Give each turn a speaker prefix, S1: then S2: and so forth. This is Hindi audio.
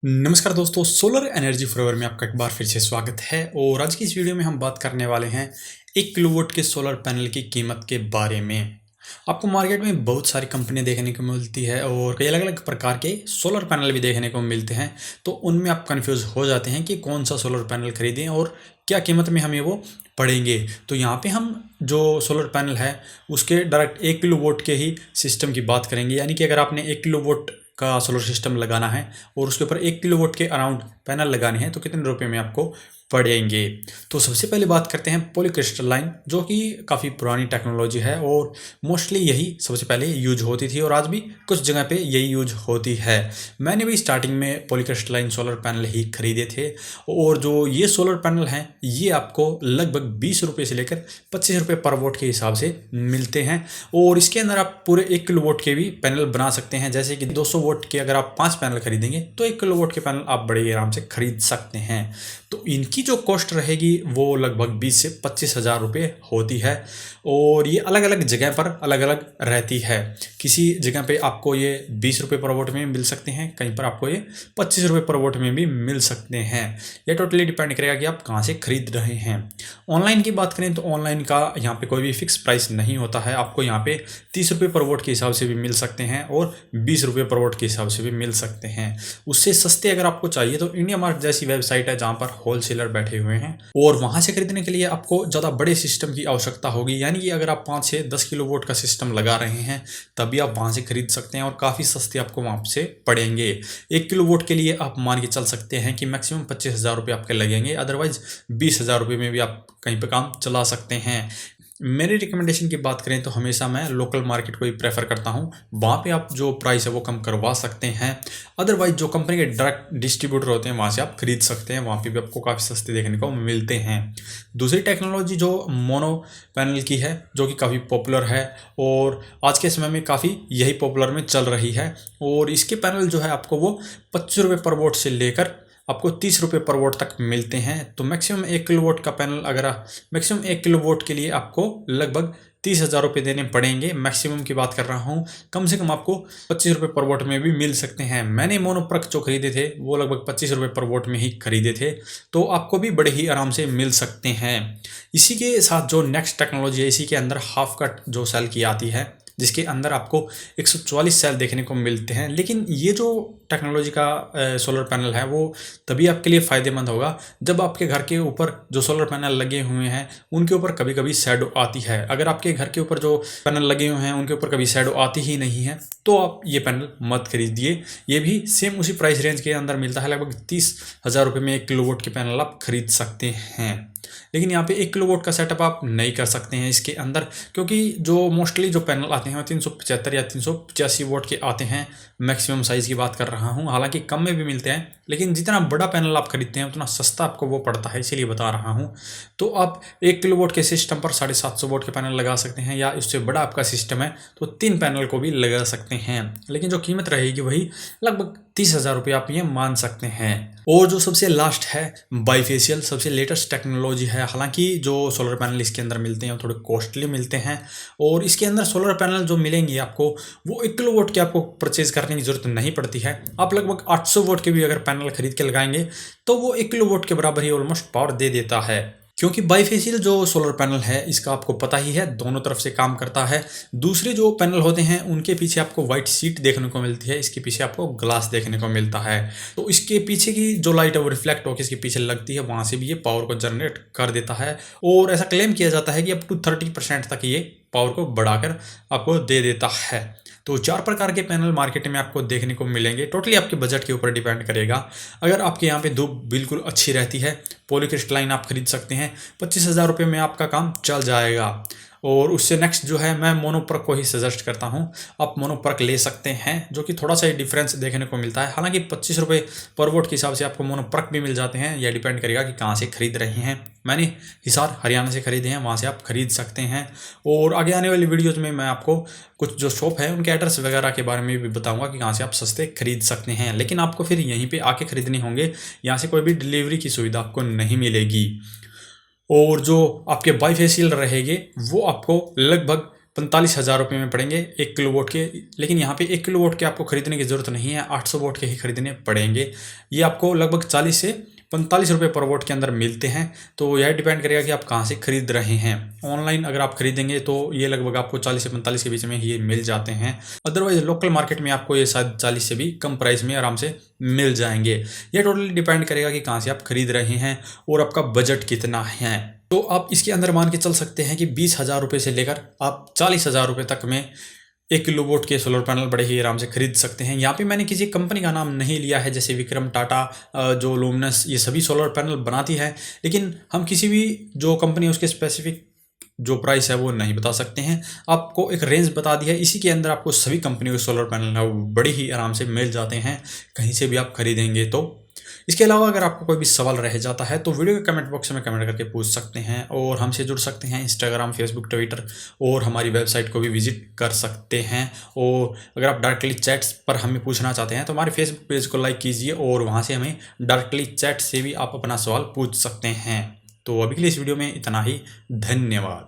S1: नमस्कार दोस्तों, सोलर एनर्जी फॉरएवर में आपका एक बार फिर से स्वागत है। और आज की इस वीडियो में हम बात करने वाले हैं 1 किलोवाट के सोलर पैनल की कीमत के बारे में। आपको मार्केट में बहुत सारी कंपनियां देखने को मिलती है और कई अलग-अलग प्रकार के सोलर पैनल भी देखने को मिलते हैं। तो उनमें आप कंफ्यूज हो जाते हैं कि कौन सा सोलर पैनल खरीदें और क्या कीमत में हमें वो पड़ेंगे। तो यहाँ पे हम जो सोलर पैनल है उसके डायरेक्ट 1 किलोवाट के ही सिस्टम की बात करेंगे। यानी कि अगर आपने 1 किलोवाट का सोलर सिस्टम लगाना है और उसके ऊपर 1 किलोवाट के अराउंड पैनल लगाने हैं तो कितने रुपए में आपको पड़ेंगे। तो सबसे पहले बात करते हैं पॉलीक्रिस्टलाइन, जो कि काफ़ी पुरानी टेक्नोलॉजी है और मोस्टली यही सबसे पहले यूज होती थी और आज भी कुछ जगह पे यही यूज होती है। मैंने भी स्टार्टिंग में पॉलीक्रिस्टलाइन सोलर पैनल ही खरीदे थे और जो ये सोलर पैनल हैं ये आपको लगभग 20 रुपये से लेकर 25 रुपये पर वोट के हिसाब से मिलते हैं। और इसके अंदर आप पूरे 1 किलोवाट के भी पैनल बना सकते हैं। जैसे कि 200 वोट के अगर आप 5 पैनल खरीदेंगे तो 1 किलोवाट के पैनल आप बड़े आराम से खरीद सकते हैं। तो इनकी जो कॉस्ट रहेगी वो लगभग 20 से 25 हज़ार रुपये होती है और ये अलग अलग जगह पर अलग अलग रहती है। किसी जगह पे आपको ये 20 रुपये पर वोट में मिल सकते हैं, कहीं पर आपको ये 25 रुपये पर वोट में भी मिल सकते हैं। ये टोटली डिपेंड करेगा कि आप कहाँ से खरीद रहे हैं। ऑनलाइन की बात करें तो ऑनलाइन का यहाँ पे कोई भी फिक्स प्राइस नहीं होता है। आपको यहाँ पे 30 रुपये पर वोट के हिसाब से भी मिल सकते हैं और 20 रुपये पर वोट के हिसाब से भी मिल सकते हैं। उससे सस्ते अगर आपको चाहिए तो इंडिया मार्ट जैसी वेबसाइट है जहाँ पर होलसेलर बैठे हुए हैं और वहाँ से खरीदने के लिए आपको ज़्यादा बड़े सिस्टम की आवश्यकता होगी। यानी कि अगर आप 5 से 10 किलोवाट का सिस्टम लगा रहे हैं तभी आप वहाँ से खरीद सकते हैं और काफ़ी सस्ते आपको वहाँ से पड़ेंगे। 1 किलोवाट के लिए आप मान के चल सकते हैं कि मैक्सिमम 25 हज़ार रुपये आपके लगेंगे, अदरवाइज 20 हज़ार रुपये में भी आप कहीं पर काम चला सकते हैं। मेरी रिकमेंडेशन की बात करें तो हमेशा मैं लोकल मार्केट को ही प्रेफर करता हूँ। वहाँ पे आप जो प्राइस है वो कम करवा सकते हैं, अदरवाइज जो कंपनी के डायरेक्ट डिस्ट्रीब्यूटर होते हैं वहाँ से आप खरीद सकते हैं। वहाँ पे भी आपको काफ़ी सस्ते देखने को मिलते हैं। दूसरी टेक्नोलॉजी जो मोनो पैनल की है, जो कि काफ़ी पॉपुलर है और आज के समय में काफ़ी यही पॉपुलर में चल रही है। और इसके पैनल जो है आपको वो 25 रुपये पर वोट से लेकर आपको 30 रुपये पर वोट तक मिलते हैं। तो मैक्सिमम 1 किलोवाट का पैनल अगर मैक्सिमम 1 किलोवाट के लिए आपको लगभग 30 हज़ार रुपये देने पड़ेंगे। मैक्सिमम की बात कर रहा हूँ, कम से कम आपको 25 रुपये पर वोट में भी मिल सकते हैं। मैंने मोनोप्रक जो खरीदे थे वो लगभग 25 रुपये पर वोट में ही खरीदे थे, तो आपको भी बड़े ही आराम से मिल सकते हैं। इसी के साथ जो नेक्स्ट टेक्नोलॉजी है, इसी के अंदर हाफ कट जो सेल की आती है, जिसके अंदर आपको 144 सेल देखने को मिलते हैं। लेकिन ये जो टेक्नोलॉजी का सोलर पैनल है वो तभी आपके लिए फ़ायदेमंद होगा जब आपके घर के ऊपर जो सोलर पैनल लगे हुए हैं उनके ऊपर कभी कभी शैडो आती है। अगर आपके घर के ऊपर जो पैनल लगे हुए हैं उनके ऊपर कभी शैडो आती ही नहीं है तो आप ये पैनल मत खरीदिए। ये भी सेम उसी प्राइस रेंज के अंदर मिलता है, लगभग 30 हज़ार रुपये में 1 किलोवाट के पैनल आप खरीद सकते हैं। लेकिन यहाँ पे 1 किलोवाट का सेटअप आप नहीं कर सकते हैं इसके अंदर, क्योंकि जो मोस्टली जो पैनल आते हैं वो 375 या 385 वोट के आते हैं। मैक्सिमम साइज़ की बात कर रहा हूँ, हालांकि कम में भी मिलते हैं, लेकिन जितना बड़ा पैनल आप खरीदते हैं उतना सस्ता आपको वो पड़ता है, इसीलिए बता रहा हूँ। तो आप 1 किलोवाट के सिस्टम पर 750 वोट के पैनल लगा सकते हैं, या इससे बड़ा आपका सिस्टम है तो 3 पैनल को भी लगा सकते हैं। लेकिन जो कीमत रहेगी वही लगभग 30 हज़ार रुपये आप ये मान सकते हैं। और जो सबसे लास्ट है बाईफेशियल, सबसे लेटेस्ट टेक्नोलॉजी है। हालांकि जो सोलर पैनल इसके अंदर मिलते हैं वो थोड़े कॉस्टली मिलते हैं और इसके अंदर सोलर पैनल जो मिलेंगे आपको वो 1 किलोवाट के आपको परचेज करने की ज़रूरत नहीं पड़ती है। आप लगभग 800 वोट के भी अगर पैनल खरीद के लगाएंगे तो वो 1 किलोवाट के बराबर ही ऑलमोस्ट पावर दे देता है। क्योंकि बाईफेशियल जो सोलर पैनल है इसका आपको पता ही है, दोनों तरफ से काम करता है। दूसरे जो पैनल होते हैं उनके पीछे आपको वाइट शीट देखने को मिलती है, इसके पीछे आपको ग्लास देखने को मिलता है। तो इसके पीछे की जो लाइट है वो रिफ्लेक्ट होकर इसके पीछे लगती है, वहाँ से भी ये पावर को जनरेट कर देता है। और ऐसा क्लेम किया जाता है कि अप टू 30% तक ये पावर को बढ़ाकर आपको दे देता है। तो 4 प्रकार के पैनल मार्केट में आपको देखने को मिलेंगे। टोटली आपके बजट के ऊपर डिपेंड करेगा। अगर आपके यहाँ पे धूप बिल्कुल अच्छी रहती है, पॉलीक्रिस्टलाइन आप खरीद सकते हैं, 25 हज़ार रुपये में आपका काम चल जाएगा। और उससे नेक्स्ट जो है मैं मोनोप्रक को ही सजेस्ट करता हूँ। आप मोनोप्रक ले सकते हैं, जो कि थोड़ा सा ही डिफरेंस देखने को मिलता है। हालांकि 25 रुपये पर वोट के हिसाब से आपको मोनोप्रक भी मिल जाते हैं, यह डिपेंड करेगा कि कहाँ से खरीद रहे हैं। मैंने हिसार हरियाणा से खरीदे हैं, वहाँ से आप खरीद सकते हैं। और आगे आने वाली वीडियोज़ में मैं आपको कुछ जो शॉप है उनके एड्रेस वगैरह के बारे में भी बताऊंगा कि कहाँ से आप सस्ते खरीद सकते हैं। लेकिन आपको फिर यहीं पे आके खरीदने होंगे, यहाँ से कोई भी डिलीवरी की सुविधा आपको नहीं मिलेगी। और जो आपके बाईफेशियल रहेंगे वो आपको लगभग 45,000 रुपये में पड़ेंगे 1 किलोवाट के। लेकिन यहाँ पे 1 किलोवाट के आपको खरीदने की ज़रूरत नहीं है, 800 वाट के ही खरीदने पड़ेंगे। ये आपको लगभग 40 से 45 रुपये पर वाट के अंदर मिलते हैं। तो यह डिपेंड करेगा कि आप कहाँ से खरीद रहे हैं। ऑनलाइन अगर आप खरीदेंगे तो ये लगभग आपको 40 से 45 के बीच में ये मिल जाते हैं। अदरवाइज लोकल मार्केट में आपको ये शायद 40 से भी कम प्राइस में आराम से मिल जाएंगे। ये टोटली डिपेंड करेगा कि कहाँ से आप खरीद रहे हैं और आपका बजट कितना है। तो आप इसके अंदर मान के चल सकते हैं कि 20,000 रुपये से लेकर आप 40,000 रुपये तक में 1 किलोवाट के सोलर पैनल बड़े ही आराम से खरीद सकते हैं। यहाँ पे मैंने किसी कंपनी का नाम नहीं लिया है, जैसे विक्रम, टाटा, जो लुमिनस, ये सभी सोलर पैनल बनाती है। लेकिन हम किसी भी जो कंपनी है उसके स्पेसिफिक जो प्राइस है वो नहीं बता सकते हैं। आपको एक रेंज बता दी है, इसी के अंदर आपको सभी कंपनियों के सोलर पैनल है वो बड़ी ही आराम से मिल जाते हैं, कहीं से भी आप खरीदेंगे तो। इसके अलावा अगर आपको कोई भी सवाल रह जाता है तो वीडियो के कमेंट बॉक्स में कमेंट करके पूछ सकते हैं और हमसे जुड़ सकते हैं इंस्टाग्राम, फेसबुक, ट्विटर और हमारी वेबसाइट को भी विजिट कर सकते हैं। और अगर आप डायरेक्टली चैट्स पर हमें पूछना चाहते हैं तो हमारे फेसबुक पेज को लाइक कीजिए और वहाँ से हमें डायरेक्टली चैट से भी आप अपना सवाल पूछ सकते हैं। तो अभी के लिए इस वीडियो में इतना ही। धन्यवाद।